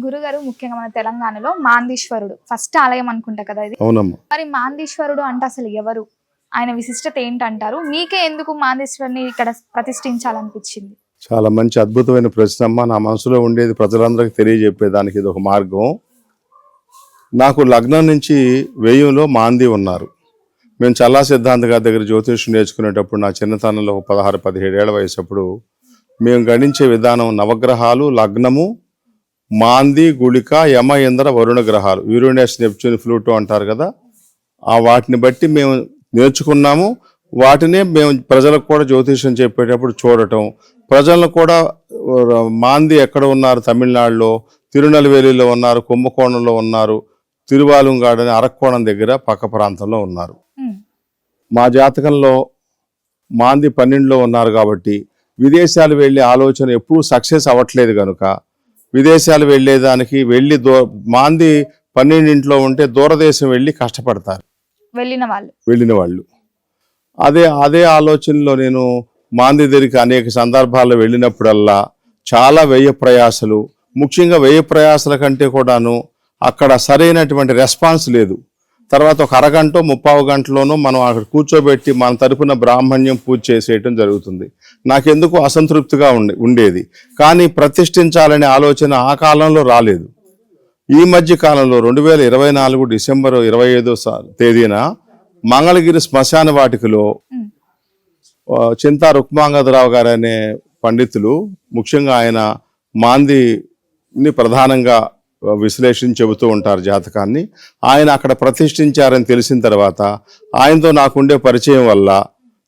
గురుగారు ముఖ్యంగా మన తెలంగాణలో మాందీశ్వరుడు ఫస్ట్ ఆలయం అనుకుంటా కదా ఇది. అవునమ్మా. మరి మాందీశ్వరుడు అంటే అసలు ఎవరు, ఆయన విశిష్టత ఏంటంటారు? మీకే ఎందుకు మాందీశ్వరుని ఇక్కడ ప్రతిష్ఠించాలనిపించింది? చాలా మంచి అద్భుతమైన ప్రశ్న అమ్మా. నా మనసులో ఉండేది ప్రజలందరికీ తెలియజెప్పేదానికి ఇది ఒక మార్గం. నాకు లగ్నం నుంచి వెయ్యంలో మాంది ఉన్నారు. మేము చల్లా సిద్ధాంత గారి దగ్గర జ్యోతిష్యం నేర్చుకునేటప్పుడు నా చిన్నతనంలో 16-17 ఏళ్ల వయసప్పుడు మేము గణించే విధానం నవగ్రహాలు, లగ్నము, మాంది, గుళిక, యమ, ఇంద్ర, వరుణ గ్రహాలు, యూరేనస్, నెప్ట్యూన్, ప్లూటో అంటారు కదా, ఆ వాటిని బట్టి మేము నేర్చుకున్నాము. వాటినే మేము ప్రజలకు కూడా జ్యోతిష్యం చెప్పేటప్పుడు చూడటం, ప్రజలను కూడా మాంది ఎక్కడ ఉన్నారు, తమిళనాడులో తిరునెల్వేలిలో ఉన్నారు, కుంభకోణంలో ఉన్నారు, తిరువాలుంగాడని అరక్కోణం దగ్గర పక్క ప్రాంతంలో ఉన్నారు. మా జాతకంలో మాంది 12లో ఉన్నారు కాబట్టి విదేశాలు వెళ్ళే ఆలోచన ఎప్పుడూ సక్సెస్ అవ్వట్లేదు కనుక విదేశాలు వెళ్ళేదానికి వెళ్ళి మాంది 12 ఉంటే దూరదేశం వెళ్ళి కష్టపడతారు వెళ్ళిన వాళ్ళు. అదే ఆలోచనలో నేను మాంది దగ్గరికి అనేక సందర్భాల్లో వెళ్ళినప్పుడల్లా చాలా వ్యయ ప్రయాసలు, ముఖ్యంగా వ్యయ ప్రయాసల కంటే కూడాను అక్కడ సరైనటువంటి రెస్పాన్స్ లేదు. తర్వాత ఒక అరగంట 30 గంటలోనూ మనం అక్కడ కూర్చోబెట్టి మన తరపున బ్రాహ్మణ్యం పూజ చేసేయటం జరుగుతుంది. నాకెందుకు అసంతృప్తిగా ఉండేది. కానీ ప్రతిష్ఠించాలనే ఆలోచన ఆ కాలంలో రాలేదు. ఈ మధ్య కాలంలో 2024 డిసెంబర్ 25వ తేదీన మంగళగిరి శ్మశాన వాటికలో చింతా రుక్మాంగదరావు గారు అనే పండితులు, ముఖ్యంగా ఆయన మాందిని ప్రధానంగా విశ్లేషణ చెబుతూ ఉంటారు జాతకాన్ని, ఆయన అక్కడ ప్రతిష్ఠించారని తెలిసిన తర్వాత ఆయనతో నాకుండే పరిచయం వల్ల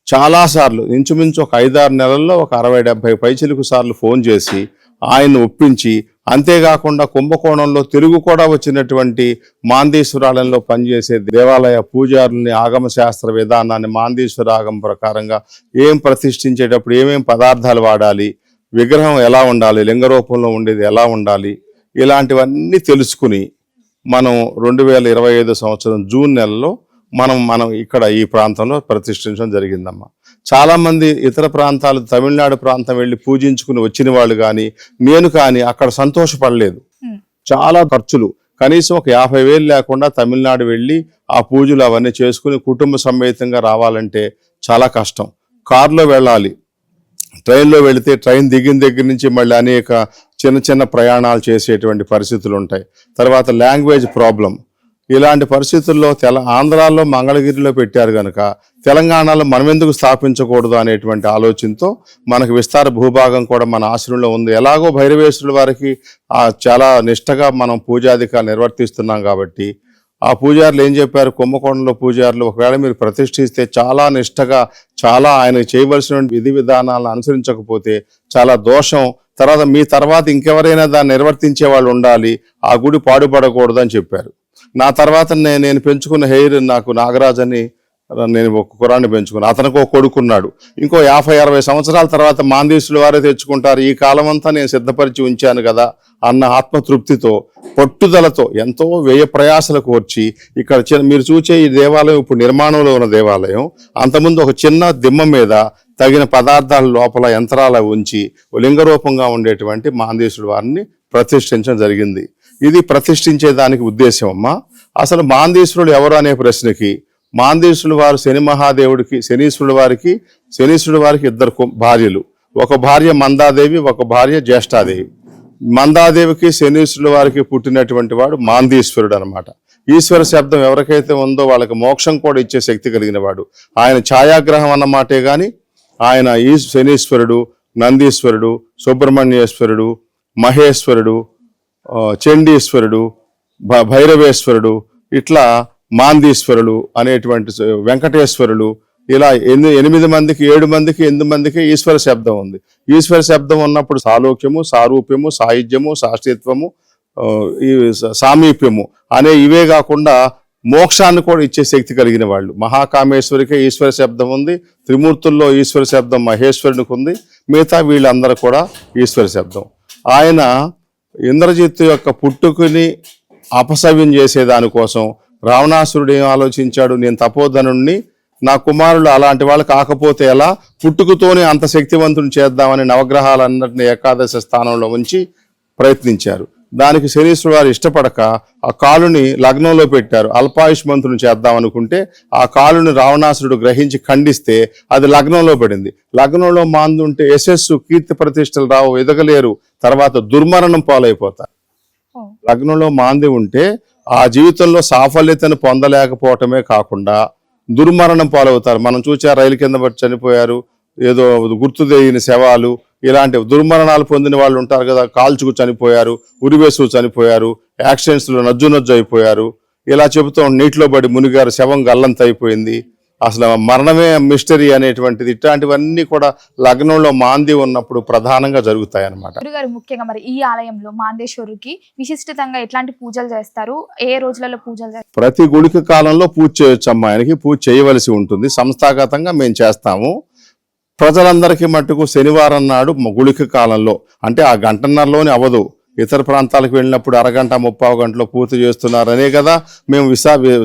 చాలాసార్లు ఇంచుమించు ఒక 5-6 నెలల్లో ఒక 60-70 పైచిలుకు సార్లు ఫోన్ చేసి ఆయన్ని ఒప్పించి, అంతేకాకుండా కుంభకోణంలో తెలుగు కూడా వచ్చినటువంటి మాందీశ్వరాలయంలో పనిచేసే దేవాలయ పూజారుల్ని ఆగమ శాస్త్ర విధానాన్ని మాందీశ్వర ఆగమ ప్రకారంగా ఏం ప్రతిష్ఠించేటప్పుడు ఏమేం పదార్థాలు వాడాలి, విగ్రహం ఎలా ఉండాలి, లింగ రూపంలో ఉండేది ఎలా ఉండాలి, ఇలాంటివన్నీ తెలుసుకుని మనం 2025 సంవత్సరం జూన్ నెలలో మనం ఇక్కడ ఈ ప్రాంతంలో ప్రతిష్ఠించడం జరిగిందమ్మా. చాలామంది ఇతర ప్రాంతాలు, తమిళనాడు ప్రాంతం వెళ్ళి పూజించుకుని వచ్చిన వాళ్ళు కానీ నేను కానీ అక్కడ సంతోషపడలేదు. చాలా ఖర్చులు, కనీసం ఒక 50,000 లేకుండా తమిళనాడు వెళ్ళి ఆ పూజలు అవన్నీ చేసుకుని కుటుంబ సమేతంగా రావాలంటే చాలా కష్టం. కారులో వెళ్ళాలి, ట్రైన్లో వెళితే ట్రైన్ దిగిన దగ్గర నుంచి మళ్ళీ అనేక చిన్న ప్రయాణాలు చేసేటువంటి పరిస్థితులు ఉంటాయి. తర్వాత లాంగ్వేజ్ ప్రాబ్లం. ఇలాంటి పరిస్థితుల్లో ఆంధ్రాలో మంగళగిరిలో పెట్టారు కనుక తెలంగాణలో మనం ఎందుకు స్థాపించకూడదు అనేటువంటి ఆలోచనతో మనకు విస్తార భూభాగం కూడా మన ఆశ్రమంలో ఉంది. ఎలాగో భైరవేశ్వరుల వారికి చాలా నిష్టగా మనం పూజాధికారులు నిర్వర్తిస్తున్నాం కాబట్టి ఆ పూజారులు ఏం చెప్పారు, కుంభకోణంలో పూజారులు ఒకవేళ మీరు ప్రతిష్ఠిస్తే చాలా నిష్టగా చాలా ఆయన చేయవలసిన విధి విధానాలను అనుసరించకపోతే చాలా దోషం, తర్వాత మీ తర్వాత ఇంకెవరైనా దాన్ని నిర్వర్తించే వాళ్ళు ఉండాలి, ఆ గుడి పాడుపడకూడదు అని చెప్పారు. నా తర్వాత నేను పెంచుకున్న హెయిర్, నాకు నాగరాజ్ అని నేను ఒక కురాన్ని పెంచుకున్నాను, అతనికి ఒక కొడుకున్నాడు. ఇంకో 50-60 సంవత్సరాల తర్వాత మాందీశ్వరుల వారే తెచ్చుకుంటారు, ఈ కాలం అంతా నేను సిద్ధపరిచి ఉంచాను కదా అన్న ఆత్మతృప్తితో పట్టుదలతో ఎంతో వ్యయ ప్రయాసలకు వచ్చి ఇక్కడ మీరు చూసే ఈ దేవాలయం ఇప్పుడు నిర్మాణంలో ఉన్న దేవాలయం, అంతకుముందు ఒక చిన్న దిమ్మ మీద తగిన పదార్థాల లోపల యంత్రాల ఉంచి లింగరూపంగా ఉండేటువంటి మాందీశ్వరుడు వారిని ప్రతిష్ఠించడం జరిగింది. ఇది ప్రతిష్ఠించేదానికి ఉద్దేశం అమ్మా. అసలు మాందీశ్వరుడు ఎవరు అనే ప్రశ్నకి, మాందీశ్వరుడు వారు శనీశ్వరుడు వారికి 2 భార్యలు, ఒక భార్య మందాదేవి, ఒక భార్య జ్యేష్ఠాదేవి. మందాదేవికి శనీశ్వరుడు వారికి పుట్టినటువంటి వాడు మాందీశ్వరుడు అనమాట. ఈశ్వర శబ్దం ఎవరికైతే ఉందో వాళ్ళకి మోక్షం కూడా ఇచ్చే శక్తి కలిగిన వాడు. ఆయన ఛాయాగ్రహం అన్నమాటే గాని ఆయన శనీశ్వరుడు, నందీశ్వరుడు, సుబ్రహ్మణ్యేశ్వరుడు, మహేశ్వరుడు, చండీశ్వరుడు, భైరవేశ్వరుడు, ఇట్లా మాందీశ్వరులు అనేటువంటి వెంకటేశ్వరులు, ఇలా 8 మందికి 7 మందికి 8 మందికి ఈశ్వర శబ్దం ఉంది. ఈశ్వర శబ్దం ఉన్నప్పుడు సాలోక్యము, సారూప్యము, సాహిత్యము, శాస్త్రీత్వము, ఈ సామీప్యము అనే ఇవే కాకుండా మోక్షాన్ని కూడా ఇచ్చే శక్తి కలిగిన వాళ్ళు. మహాకామేశ్వరికే ఈశ్వర శబ్దం ఉంది, త్రిమూర్తుల్లో ఈశ్వర శబ్దం మహేశ్వరునికి ఉంది, మిగతా వీళ్ళందరూ కూడా ఈశ్వర శబ్దం. ఆయన ఇంద్రజిత్తు యొక్క పుట్టుకుని అపసవ్యం చేసేదానికోసం రావణాసురుడు ఏం ఆలోచించాడు, నేను తపోధనుణ్ణి, నా కుమారులు అలాంటి వాళ్ళు కాకపోతే ఎలా, పుట్టుకతోనే అంత శక్తివంతుని చేద్దామని నవగ్రహాలన్నింటినీ ఏకాదశ స్థానంలో ఉంచి ప్రయత్నించారు. దానికి శనీశ్వరుడు వారు ఇష్టపడక ఆ కాలుని లగ్నంలో పెట్టారు. అల్పాయుష్మంతుని చేద్దాం అనుకుంటే ఆ కాలుని రావణాసురుడు గ్రహించి ఖండిస్తే అది లగ్నంలో పడింది. లగ్నంలో మాందుంటే యశస్సు కీర్తి ప్రతిష్టలు రావు, ఎదగలేరు, తర్వాత దుర్మరణం పాలైపోతారు. ఓ. లగ్నంలో మాంది ఉంటే ఆ జీవితంలో సాఫల్యతను పొందలేకపోవటమే కాకుండా దుర్మరణం పాలవుతారు. మనం చూసా, రైలు కింద పడి చనిపోయారు, ఏదో గుర్తు తెలియని శవాలు, ఇలాంటి దుర్మరణాలు పొందిన వాళ్ళు ఉంటారు కదా, కాల్చుకు చనిపోయారు, ఉరివేసు చనిపోయారు, యాక్సిడెంట్స్లో నజ్జు అయిపోయారు. ఇలా చెబుతూ నీటిలో పడి మునిగారు, శవం గల్లంత అయిపోయింది, అసలు మరణమే మిస్టరీ అనేటువంటిది. ఇట్లాంటివన్నీ కూడా లగ్నంలో మాంది ఉన్నప్పుడు ప్రధానంగా జరుగుతాయి అన్నమాట. గురుగారు ముఖ్యంగా మరి ఈ ఆలయంలో మాందేశ్వరుడికి విశిష్టంగా ఎట్లాంటి పూజలు చేస్తారు, ఏ రోజులలో పూజలు చేస్తారు? ప్రతి గుళిక కాలంలో పూజ చేయొచ్చు. అమ్మాయికి పూజ చేయవలసి ఉంటుంది, సంస్థాగతంగా మేము చేస్తాము. ప్రజలందరికీ మట్టుకు శనివారం నాడు గుళిక కాలంలో, అంటే ఆ గంటన్నరలోనే అవ్వదు, ఇతర ప్రాంతాలకు వెళ్ళినప్పుడు అరగంట 30 గంటలో పూర్తి చేస్తున్నారనే కదా మేము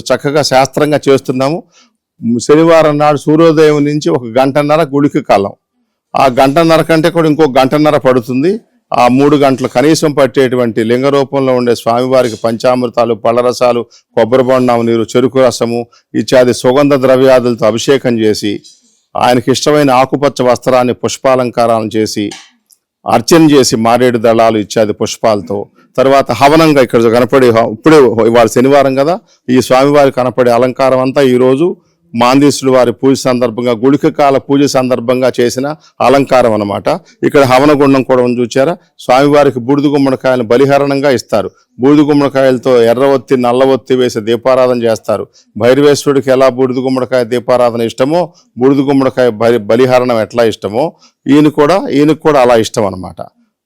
చక్కగా శాస్త్రంగా చేస్తున్నాము. శనివారం నాడు సూర్యోదయం నుంచి 1 గంటన్నర గుళిక కాలం, ఆ గంటన్నర కంటే కూడా ఇంకో గంటన్నర పడుతుంది. ఆ 3 గంటలు కనీసం పట్టేటువంటి లింగ రూపంలో ఉండే స్వామివారికి పంచామృతాలు, పళ్ళరసాలు, కొబ్బరి బొండం నీరు, చెరుకు రసము ఇత్యాది సుగంధ ద్రవ్యాదులతో అభిషేకం చేసి, ఆయనకి ఇష్టమైన ఆకుపచ్చ వస్త్రాన్ని పుష్పాలంకారాలను చేసి అర్చన చేసి మారేడు దళాలు ఇత్యాది పుష్పాలతో, తర్వాత హవనంగా ఇక్కడ కనపడే, ఇప్పుడే ఇవాళ శనివారం కదా, ఈ స్వామివారి కనపడే అలంకారం అంతా ఈరోజు మాందేశ్వరుడు వారి పూజ సందర్భంగా, గుళిక కాల పూజ సందర్భంగా చేసిన అలంకారం అన్నమాట. ఇక్కడ హవనగుండం కూడా చూచారా, స్వామివారికి బూడిద గుమ్మడికాయలను బలిహరణంగా ఇస్తారు. బూడిద గుమ్మడికాయలతో ఎర్ర ఒత్తి, నల్ల ఒత్తి వేసి దీపారాధన చేస్తారు. భైరవేశ్వరుడికి ఎలా బూడిద గుమ్మడికాయ దీపారాధన ఇష్టమో, బూడిద గుమ్మడికాయ బలిహరణం ఎట్లా ఇష్టమో ఈయనకు కూడా అలా ఇష్టం అనమాట.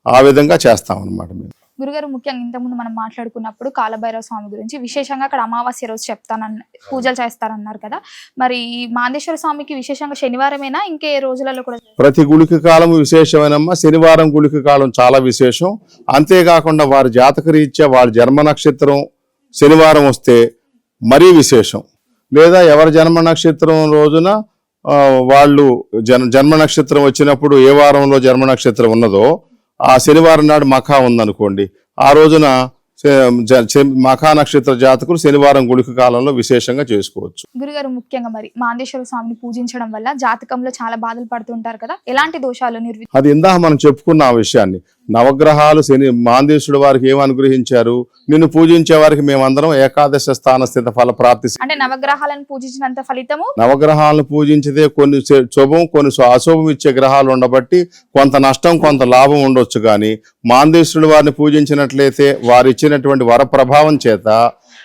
ఆ విధంగా చేస్తాం అనమాట మేము. గురుగారు ముఖ్యంగా ఇంతకుముందు మనం మాట్లాడుకున్నప్పుడు కాలభైరవ స్వామి గురించి విశేషంగా అక్కడ అమావాస్య రోజు పూజలు చేస్తారన్నారు కదా, మరి ఈ మాందేశ్వర స్వామికి విశేషంగా శనివారమేనా, ఇంకే రోజులలో కూడా? ప్రతి గుళిక కాలం విశేషమేనమ్మా. శనివారం గుళిక కాలం చాలా విశేషం. అంతేకాకుండా వారి జాతక రీత్యా వారి జన్మ నక్షత్రం శనివారం వస్తే మరీ విశేషం. లేదా ఎవరి జన్మ నక్షత్రం రోజున వాళ్ళు జన్మ నక్షత్రం వచ్చినప్పుడు ఏ వారంలో జన్మ నక్షత్రం ఉన్నదో ఆ శనివారం నాడు మఖా ఉందనుకోండి, ఆ రోజున మఖా నక్షత్ర జాతకులు శనివారం గుళిక కాలంలో విశేషంగా చేసుకోవచ్చు. గురుగారు ముఖ్యంగా మరి మాందేశ్వర స్వామిని పూజించడం వల్ల జాతకంలో చాలా బాధలు పడుతుంటారు కదా, ఎలాంటి దోషాలు అది ఇందాక మనం చెప్పుకున్న ఆ విషయాన్ని. నవగ్రహాలు మాందేశ్వరుడు వారికి ఏమి అనుగ్రహించారు, నిన్ను పూజించే వారికి మేమందరం ఏకాదశ స్థాన స్థిత ఫల ప్రాప్తి. అంటే నవగ్రహాలను పూజించినంత ఫలితము, నవగ్రహాలను పూజించితే కొన్ని శుభం కొన్ని అశుభం ఇచ్చే గ్రహాలు ఉండబట్టి కొంత నష్టం కొంత లాభం ఉండొచ్చు. కానీ మాందేశ్వరుడు వారిని పూజించినట్లయితే వారు ఇచ్చినటువంటి వర ప్రభావం చేత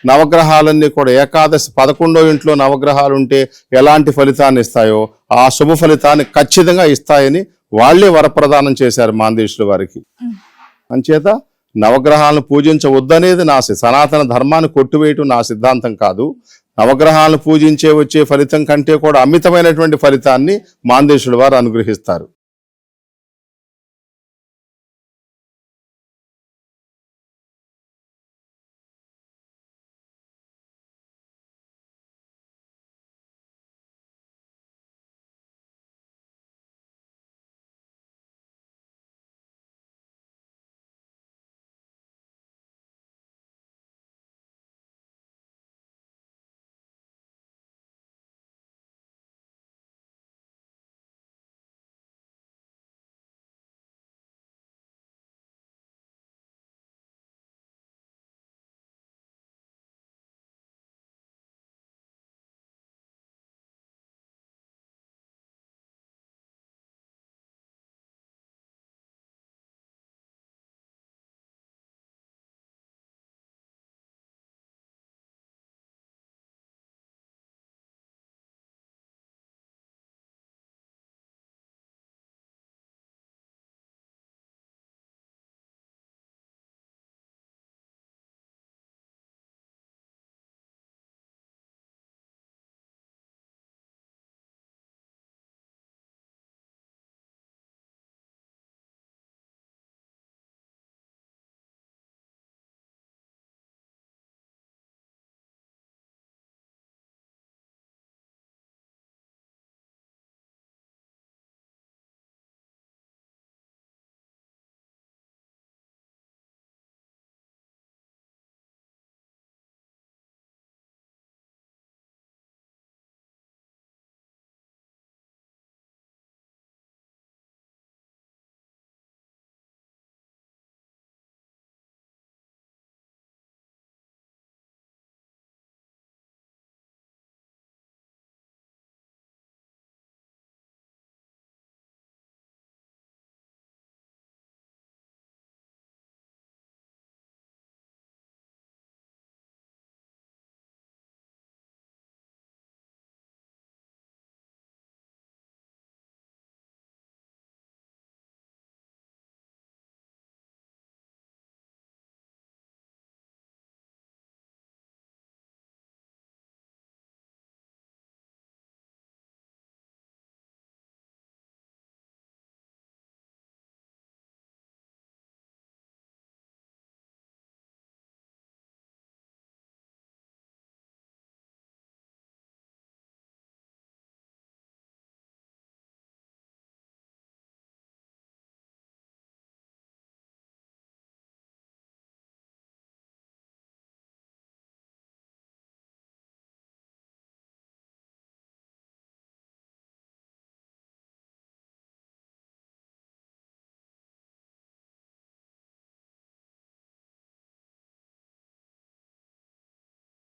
నవగ్రహాలన్నీ కూడా ఏకాదశి 11వ ఇంట్లో నవగ్రహాలు ఉంటే ఎలాంటి ఫలితాన్ని ఇస్తాయో ఆ శుభ ఫలితాన్ని ఖచ్చితంగా ఇస్తాయని వాళ్లే వరప్రదానం చేశారు మాందేశ్వరుడు వారికి. అంచేత నవగ్రహాలను పూజించవద్దనేది నా సనాతన ధర్మాన్ని కొట్టివేయటం నా సిద్ధాంతం కాదు. నవగ్రహాలను పూజించే వచ్చే ఫలితం కంటే కూడా అమితమైనటువంటి ఫలితాన్ని మాందేశ్వరుడు వారు అనుగ్రహిస్తారు.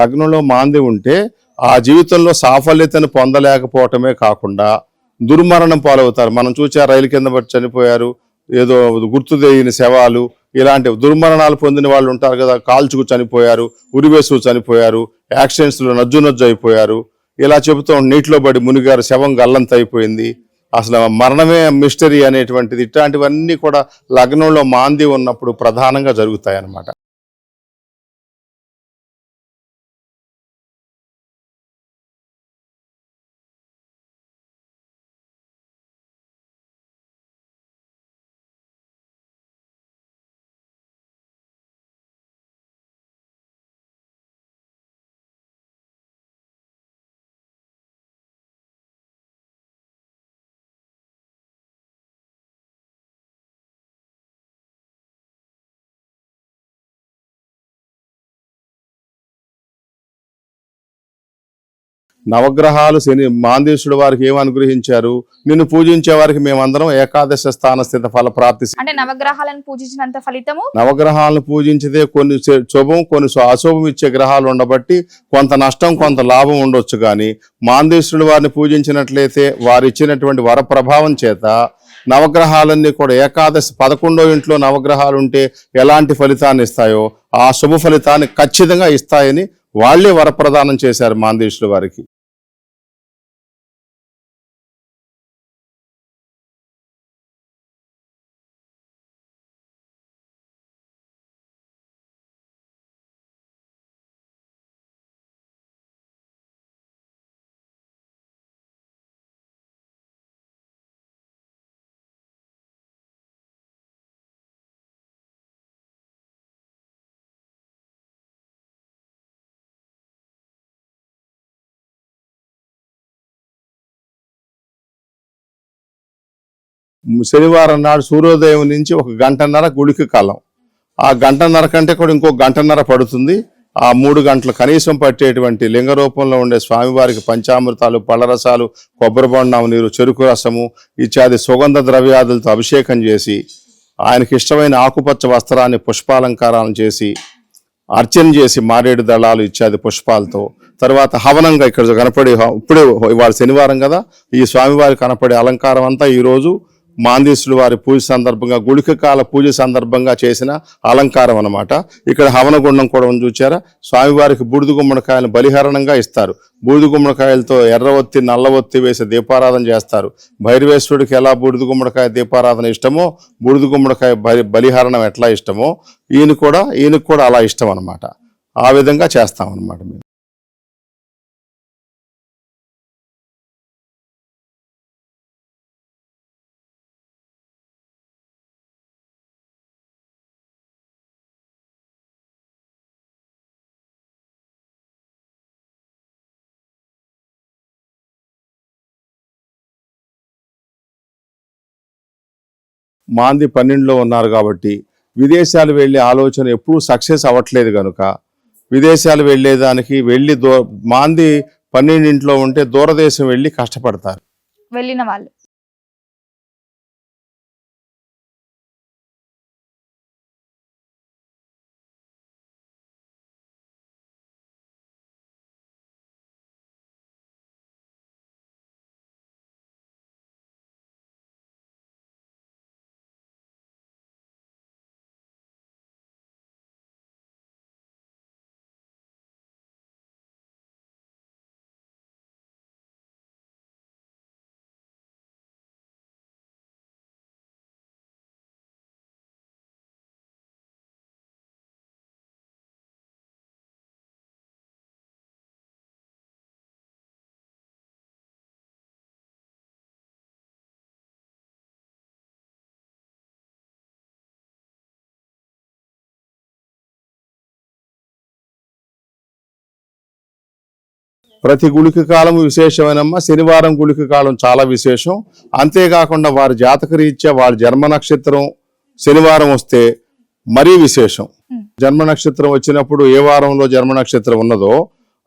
లగ్నంలో మాంది ఉంటే ఆ జీవితంలో సాఫల్యతను పొందలేకపోవటమే కాకుండా దుర్మరణం పాలవుతారు. మనం చూసా, రైలు కింద పడి చనిపోయారు, ఏదో గుర్తు తెలియని శవాలు, ఇలాంటి దుర్మరణాలు పొందిన వాళ్ళు ఉంటారు కదా. కాల్చుకు చనిపోయారు, ఉరివేసు చనిపోయారు, యాక్సిడెంట్స్లో నజ్జు అయిపోయారు. ఇలా చెబుతూ నీటిలో పడి మునిగారు, శవం గల్లంత అయిపోయింది, అసలు మరణమే మిస్టరీ అనేటువంటిది. ఇట్లాంటివన్నీ కూడా లగ్నంలో మాంది ఉన్నప్పుడు ప్రధానంగా జరుగుతాయి అన్నమాట. నవగ్రహాలు మాందేశుడు వారికి ఏం అనుగ్రహించారు? నిన్ను పూజించే వారికి మేమందరం ఏకాదశ స్థాన స్థిత ఫల ప్రాప్తి. అంటే నవగ్రహాలను పూజించినంత ఫలితము, నవగ్రహాలను పూజించితే కొన్ని శుభం కొన్ని అశుభం ఇచ్చే గ్రహాలు ఉండబట్టి కొంత నష్టం కొంత లాభం ఉండొచ్చు. కానీ మాందేశుడు వారిని పూజించినట్లయితే వారు ఇచ్చినటువంటి వర ప్రభావం చేత నవగ్రహాలన్నీ కూడా ఏకాదశి 11వ ఇంట్లో నవగ్రహాలు ఉంటే ఎలాంటి ఫలితాన్ని ఇస్తాయో ఆ శుభ ఫలితాన్ని ఖచ్చితంగా ఇస్తాయని వాళ్లే వరప్రదానం చేశారు మాందేశుడు వారికి. శనివారం నాడు సూర్యోదయం నుంచి 1 గంటన్నర గుడికి కాలం. ఆ గంటన్నర కంటే కూడా ఇంకో గంటన్నర పడుతుంది. ఆ 3 గంటలు కనీసం పట్టేటువంటి లింగ రూపంలో ఉండే స్వామివారికి పంచామృతాలు, పళ్ళరసాలు, కొబ్బరి బొండం నీరు, చెరుకు రసము ఇత్యాది సుగంధ ద్రవ్యాదులతో అభిషేకం చేసి ఆయనకి ఇష్టమైన ఆకుపచ్చ వస్త్రాన్ని పుష్పాలంకారాలను చేసి అర్చన చేసి మారేడు దళాలు ఇత్యాది పుష్పాలతో తర్వాత హవనంగా ఇక్కడ కనపడే ఇప్పుడే ఇవాళ శనివారం కదా, ఈ స్వామివారి కనపడే అలంకారం అంతా ఈరోజు మాందేశుడు వారి పూజ సందర్భంగా గుళిక కాల పూజ సందర్భంగా చేసిన అలంకారం అన్నమాట. ఇక్కడ హవనగుండం కూడా చూచారా. స్వామివారికి బూడిద గుమ్మడికాయలను బలిహరణంగా ఇస్తారు. బూడిద గుమ్మడికాయలతో ఎర్ర ఒత్తి నల్ల ఒత్తి వేసి దీపారాధన చేస్తారు. భైరవేశ్వరుడికి ఎలా బూడిద గుమ్మడికాయ దీపారాధన ఇష్టమో బూడిద గుమ్మడికాయ బలిహరణం ఎట్లా ఇష్టమో ఈయనకు కూడా అలా ఇష్టం అన్నమాట. ఆ విధంగా చేస్తాం అన్నమాట మేము. మాంది 12లో ఉన్నారు కాబట్టి విదేశాలు వెళ్ళే ఆలోచన ఎప్పుడూ సక్సెస్ అవ్వట్లేదు కనుక విదేశాలు వెళ్ళేదానికి మాంది 12 ఉంటే దూరదేశం వెళ్ళి కష్టపడతారు వెళ్ళిన వాళ్ళు. ప్రతి గుళిక కాలం విశేషమైనమ్మా. శనివారం గుళిక కాలం చాలా విశేషం. అంతేకాకుండా వారి జాతక రీత్యా వారి జన్మ నక్షత్రం శనివారం వస్తే మరీ విశేషం. జన్మ నక్షత్రం వచ్చినప్పుడు ఏ వారంలో జన్మ నక్షత్రం ఉన్నదో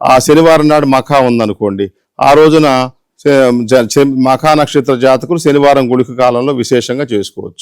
ఆ శనివారం నాడు మఖా ఉందనుకోండి, ఆ రోజున మఖా నక్షత్ర జాతకులు శనివారం గుళిక కాలంలో విశేషంగా చేసుకోవచ్చు.